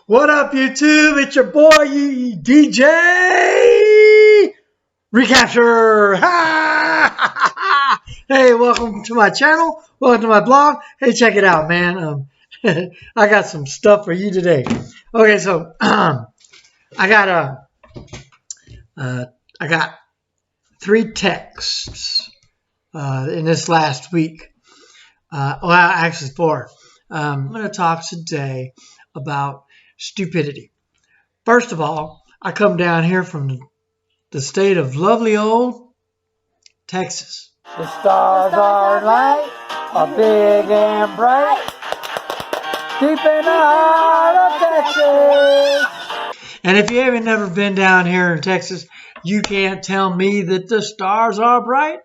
What up, YouTube? It's your boy, DJ Recapture. Hey, welcome to my channel. Welcome to my blog. Hey, check it out, man. I got some stuff for you today. Okay, so I got 3 texts in this last week. Well, actually 4. I'm going to talk today about stupidity. First of all, I come down here from the state of lovely old Texas. The stars are light, are big and bright, deep in the heart of Texas. And if you haven't never been down here in Texas, you can't tell me that the stars are bright,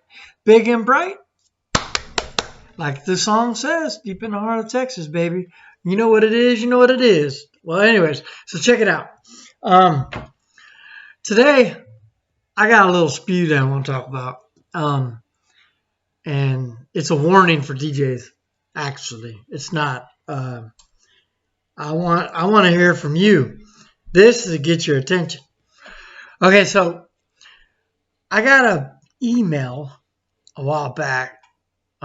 big and bright. Like the song says, deep in the heart of Texas, baby. You know what it is, you know what it is. Well, anyways, so check it out. Today, I got a little spew that I want to talk about. And it's a warning for DJs, actually. It's not. I want to hear from you. This is to get your attention. Okay, so I got an email a while back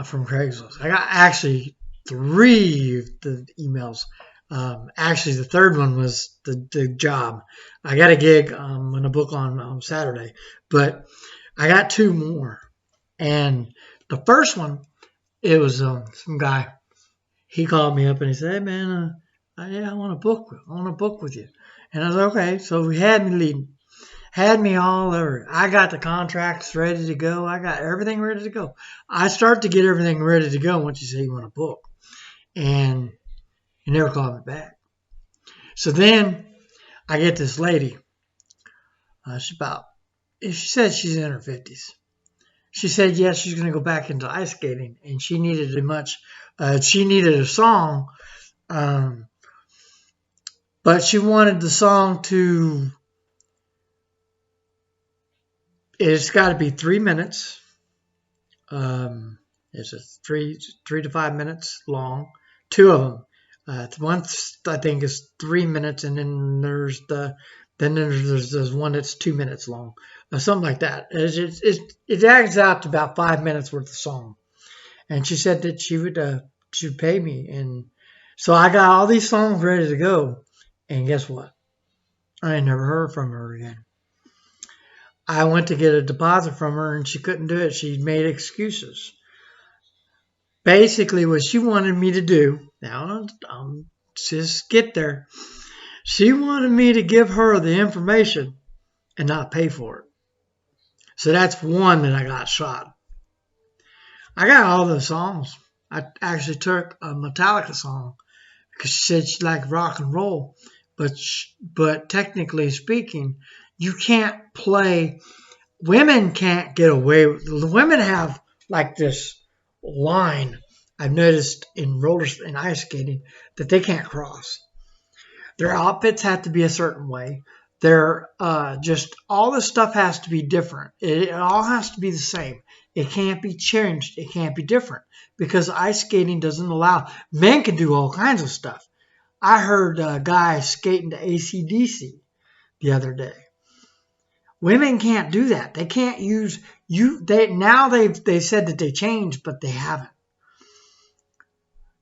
from Craigslist. I got actually 3 of the emails. Actually, the third one was the job. I got a gig in a book on Saturday, but I got 2 more. And the first one, it was some guy. He called me up and he said, "Hey man, I want to book. I want to book with you." And I was like, "Okay." So he had me leading, had me all over. I got the contracts ready to go. I got everything ready to go. I start to get everything ready to go once you say you want to book, and he never called me back. So then I get this lady. She said she's in her 50s. She said, yes, she's going to go back into ice skating, and she needed she needed a song, but she wanted the song it's got to be 3 minutes. It's a 3 to 5 minutes long, 2 of them. One I think is 3 minutes, and then there's one that's 2 minutes long, something like that. It adds out to about 5 minutes worth of song. And she said that she would pay me, and so I got all these songs ready to go. And guess what? I ain't never heard from her again. I went to get a deposit from her, and she couldn't do it. She made excuses. Basically, what she wanted me to do, now I'll just get there. She wanted me to give her the information and not pay for it. So that's one that I got shot. I got all the songs. I actually took a Metallica song because she said she liked rock and roll. But technically speaking, you can't play. Women can't get away with. Women have like this line I've noticed in ice skating that they can't cross. Their outfits have to be a certain way. They're just all this stuff has to be different. It all has to be the same. It can't be changed. It can't be different because ice skating doesn't allow. Men can do all kinds of stuff. I heard guys skating to AC/DC the other day. Women can't do that. They can't use you. They said that they changed, but they haven't.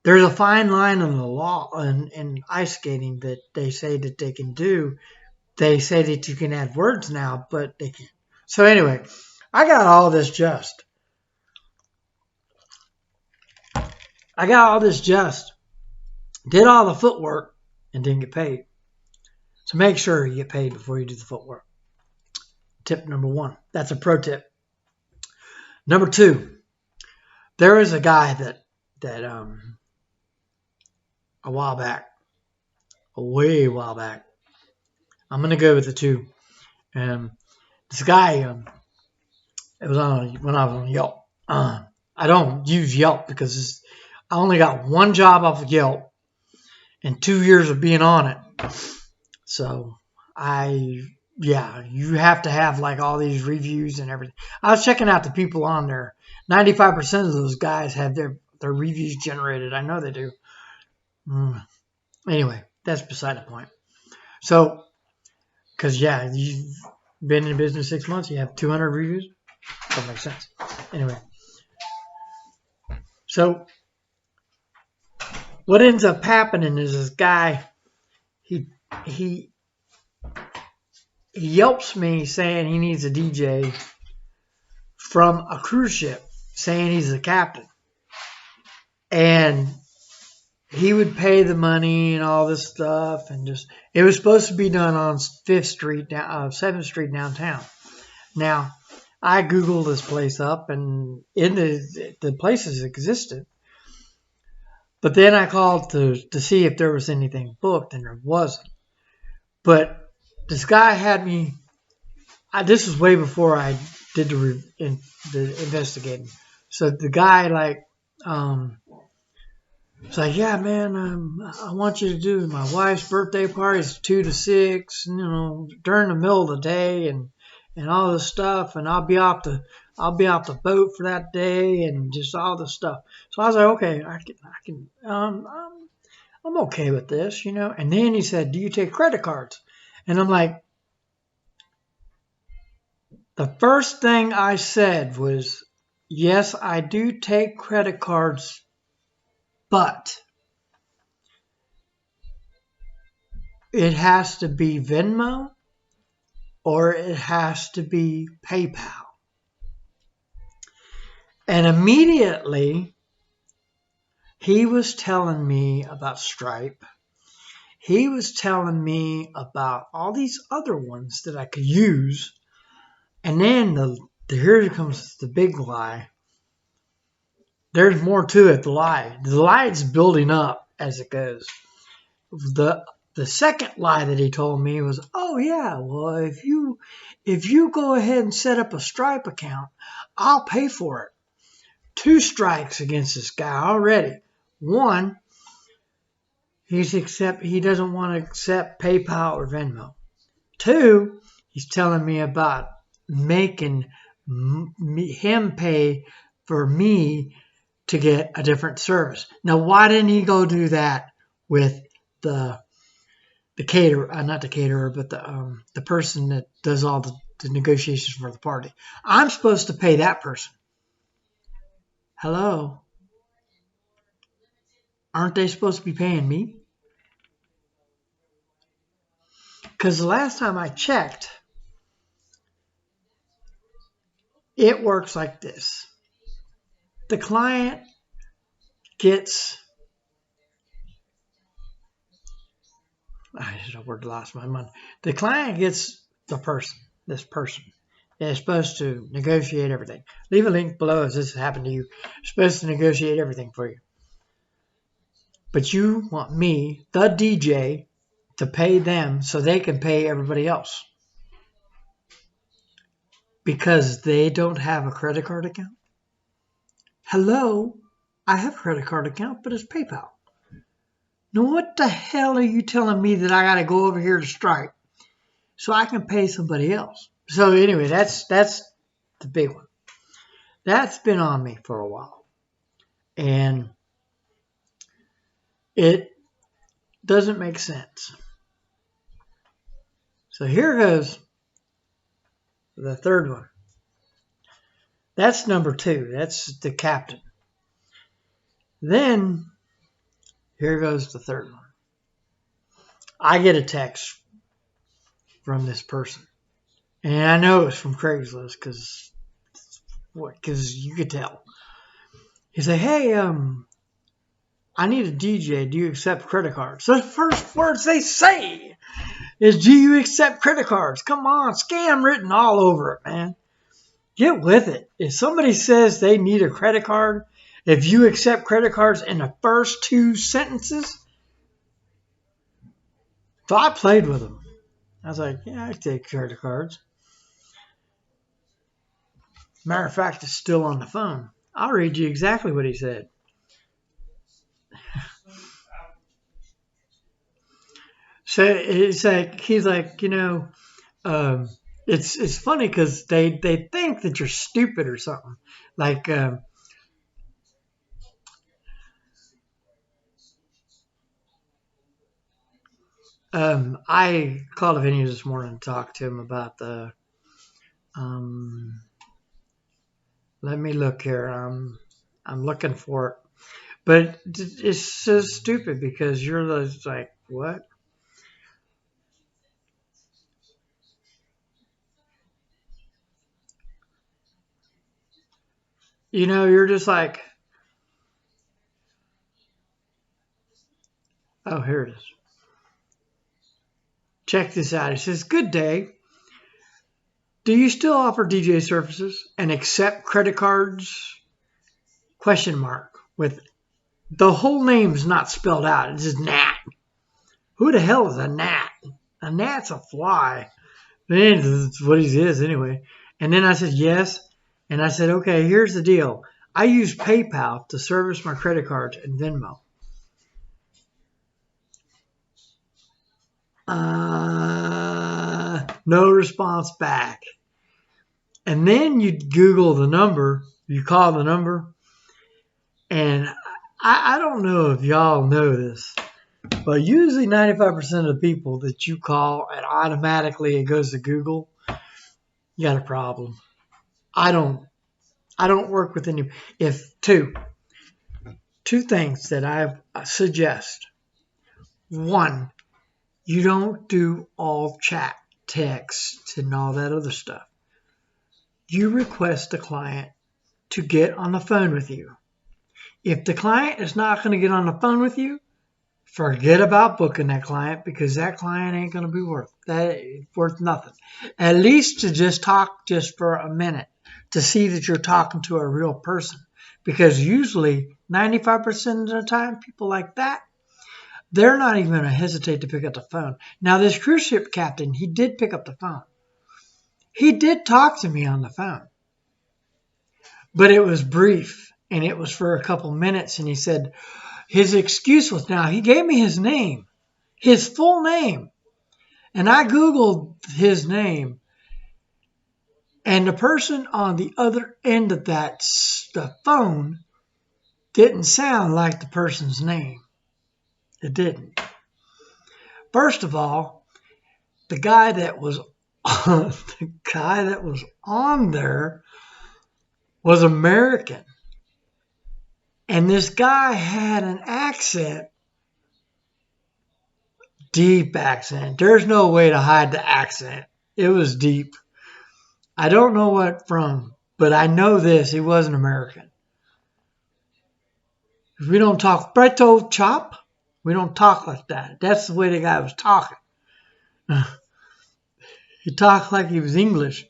There's a fine line in the law in ice skating that they say that they can do. They say that you can add words now, but they can't. So anyway, I got all this just. Did all the footwork and didn't get paid. So make sure you get paid before you do the footwork. Tip number 1. That's a pro tip. Number 2, there is a guy that a way while back. I'm gonna go with the 2. This guy, it was when I was on Yelp. I don't use Yelp because I only got 1 job off of Yelp and 2 years of being on it. So you have to have like all these reviews and everything. I was checking out the people on there. 95% of those guys have their reviews generated. I know they do. Anyway, that's beside the point. So, because yeah, you've been in business 6 months, you have 200 reviews. That makes sense. Anyway, so what ends up happening is this guy, he he yelps me saying he needs a DJ from a cruise ship, saying he's the captain, and he would pay the money and all this stuff, and just it was supposed to be done on 7th Street downtown. Now, I googled this place up, and in the places existed, but then I called to see if there was anything booked, and there wasn't. But this guy had me. This was way before I did the investigating. So the guy it's like, yeah, man, I want you to do my wife's birthday party. It's 2 to 6, during the middle of the day, and all this stuff. And I'll be off the boat for that day, and just all this stuff. So I was like, okay, I'm okay with this, And then he said, do you take credit cards? And I'm like, the first thing I said was, yes, I do take credit cards, but it has to be Venmo or it has to be PayPal. And immediately he was telling me about Stripe. He was telling me about all these other ones that I could use. And then here comes the big lie. There's more to it, the lie. The lie is building up as it goes. The second lie that he told me was, oh yeah, well, if you go ahead and set up a Stripe account, I'll pay for it. 2 strikes against this guy already. One, he doesn't want to accept PayPal or Venmo. 2, he's telling me about making him pay for me to get a different service. Now, why didn't he go do that with the caterer, not the caterer, but the person that does all the negotiations for the party? I'm supposed to pay that person. Hello? Aren't they supposed to be paying me? Because the last time I checked, it works like this. The client gets, I lost my mind. The client gets this person. They're supposed to negotiate everything. Leave a link below if this has happened to you. They're supposed to negotiate everything for you. But you want me, the DJ, to pay them so they can pay everybody else. Because they don't have a credit card account? Hello? I have a credit card account, but it's PayPal. Now what the hell are you telling me that I got to go over here to Stripe so I can pay somebody else? So anyway, that's the big one. That's been on me for a while. And it doesn't make sense. So here goes the third one. That's number 2. That's the captain. Then here goes the third one. I get a text from this person. And I know it's from Craigslist because you could tell. He said, hey, I need a DJ. Do you accept credit cards? So the first words they say is, do you accept credit cards? Come on, scam written all over it, man. Get with it. If somebody says they need a credit card, if you accept credit cards in the first 2 sentences. So I played with them. I was like, yeah, I take credit cards. Matter of fact, it's still on the phone. I'll read you exactly what he said. So it's like, he's like, it's funny because they think that you're stupid or something. Like, I called Vinny this morning to talk to him about the. Let me look here. I'm looking for it, but it's so stupid because you're just like, what? You know, you're just like, oh, here it is. Check this out. It says, good day. Do you still offer DJ services and accept credit cards? Question mark. With the whole name's not spelled out. It's just Nat. Who the hell is a gnat? A gnat's a fly. That's what he is anyway. And then I said, yes. And I said, okay, here's the deal. I use PayPal to service my credit cards and Venmo. No response back. And then you Google the number, you call the number, and I don't know if y'all know this, but usually 95% of the people that you call and automatically it goes to Google, you got a problem. I don't work with any. If two things that I suggest. One, you don't do all chat, text, and all that other stuff. You request the client to get on the phone with you. If the client is not going to get on the phone with you, forget about booking that client because that client ain't going to be worth nothing. At least to just talk just for a minute to see that you're talking to a real person. Because usually 95% of the time, people like that, they're not even going to hesitate to pick up the phone. Now, this cruise ship captain, he did pick up the phone. He did talk to me on the phone. But it was brief, and it was for a couple minutes, and he said his excuse was now, he gave me his name, his full name. And I Googled his name, and the person on the other end of the phone didn't sound like the person's name. It didn't. First of all, the guy that was on there was American. And this guy had an accent, deep accent. There's no way to hide the accent. It was deep. I don't know what from, but I know this. He wasn't American. We don't talk pretto chop. We don't talk like that. That's the way the guy was talking. He talked like he was English.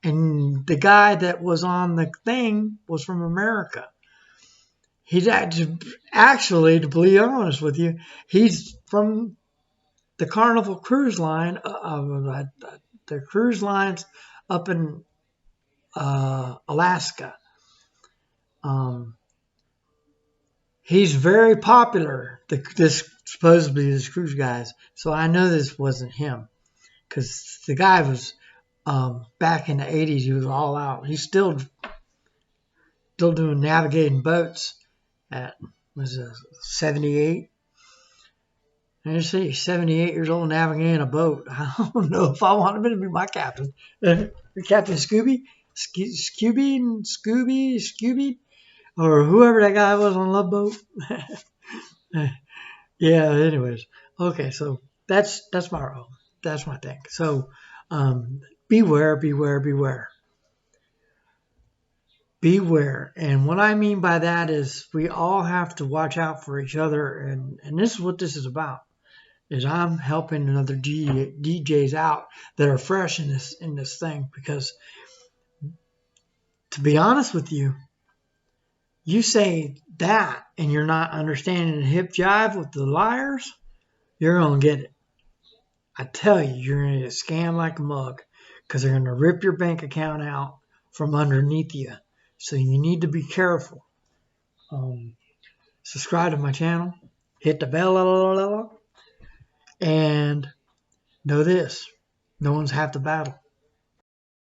And the guy that was on the thing was from America. He's actually, to be honest with you, he's from the Carnival Cruise Line, the cruise lines up in Alaska. He's very popular, supposedly this cruise guys. So I know this wasn't him because the guy was back in the 80s. He was all out. He's still doing navigating boats at 78. And you see, 78 years old navigating a boat. I don't know if I want him to be my captain. Captain Scooby, or whoever that guy was on Love Boat. Yeah. Anyways, okay. So that's my role. That's my thing. So beware. Beware. And what I mean by that is we all have to watch out for each other. And this is what this is about. Is I'm helping another DJs out that are fresh in this thing. Because to be honest with you, you say that and you're not understanding the hip jive with the liars, you're going to get it. I tell you, you're going to get scammed like a mug because they're going to rip your bank account out from underneath you. So you need to be careful. Subscribe to my channel. Hit the bell. And know this. No one's half the battle.